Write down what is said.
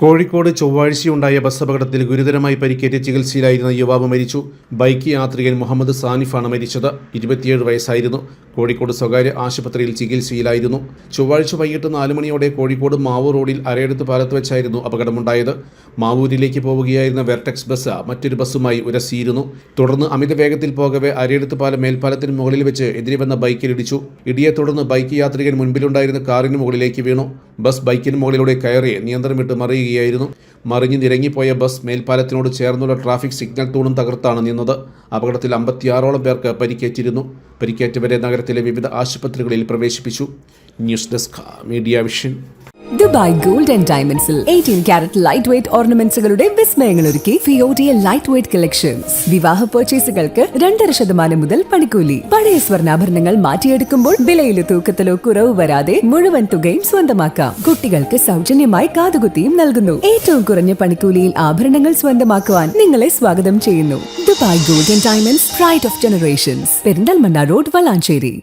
Kozhikode ചൊവ്വാഴ്ചയുണ്ടായ bus അപകടത്തിൽ ഗുരുതരമായി പരിക്കേറ്റ് ചികിത്സയിലായിരുന്ന യുവാവ് മരിച്ചു. ബൈക്ക് യാത്രികൻ മുഹമ്മദ് സാനിഫാണ് മരിച്ചത്. 27 വയസ്സായിരുന്നു. കോഴിക്കോട് സ്വകാര്യ ആശുപത്രിയിൽ ചികിത്സയിലായിരുന്നു. ചൊവ്വാഴ്ച വൈകിട്ട് 4 മണിയോടെ കോഴിക്കോട് മാവൂർ റോഡിൽ അരയടുത്ത് പാലത്ത് വെച്ചായിരുന്നു അപകടമുണ്ടായത്. മാവൂരിലേക്ക് പോവുകയായിരുന്ന വെർട്ടെക്സ് ബസ് മറ്റൊരു ബസ്സുമായി ഉരസിയിരുന്നു. തുടർന്ന് അമിത വേഗത്തിൽ പോകവെ അരയടുത്ത് പാലം മേൽപ്പാലത്തിന് മുകളിൽ വെച്ച് എതിരെ വന്ന ബൈക്കിലിടിച്ചു. ഇടിയെ തുടർന്ന് ബൈക്ക് യാത്രികൻ മുൻപിലുണ്ടായിരുന്ന കാറിന് മുകളിലേക്ക് വീണു. ബസ് ബൈക്കിന് മുകളിലൂടെ കയറി നിയന്ത്രണം വിട്ട് മറിയുകയായിരുന്നു. മറിഞ്ഞ് നിരങ്ങിപ്പോയ ബസ് മേൽപ്പാലത്തിനോട് ചേർന്നുള്ള ട്രാഫിക് സിഗ്നൽ തൂണും തകർത്താണ് നിന്നത്. അപകടത്തിൽ 56ഓളം പേർക്ക് പരിക്കേറ്റിരുന്നു. പരിക്കേറ്റവരെ നഗരത്തിലെ വിവിധ ആശുപത്രികളിൽ പ്രവേശിപ്പിച്ചു. News desk media vision. Dubai gold and ഡയമണ്ട്സിൽ 18 കാരറ്റ് ലൈറ്റ് വെയ്റ്റ് ഓർണമെന്റ്സുകളുടെ വിസ്മയങ്ങൾ ഒരുക്കി ഫിയോഡിയ ലൈറ്റ് വെയ്റ്റ് കളക്ഷൻസ്. വിവാഹ പർച്ചേസുകൾക്ക് 2.5% മുതൽ പണിക്കൂലി. പഴയ സ്വർണ്ണാഭരണങ്ങൾ മാറ്റിയെടുക്കുമ്പോൾ വിലയിലോ തൂക്കത്തിലോ കുറവ് വരാതെ മുഴുവൻ തുകയും സ്വന്തമാക്കാം. കുട്ടികൾക്ക് സൗജന്യമായി കാതുകുത്തിയും നൽകുന്നു. ഏറ്റവും കുറഞ്ഞ പണിക്കൂലിയിൽ ആഭരണങ്ങൾ സ്വന്തമാക്കുവാൻ നിങ്ങളെ സ്വാഗതം ചെയ്യുന്നു. Dubai gold and diamonds, pride of generations, Perinthalmanna road, Valanchery.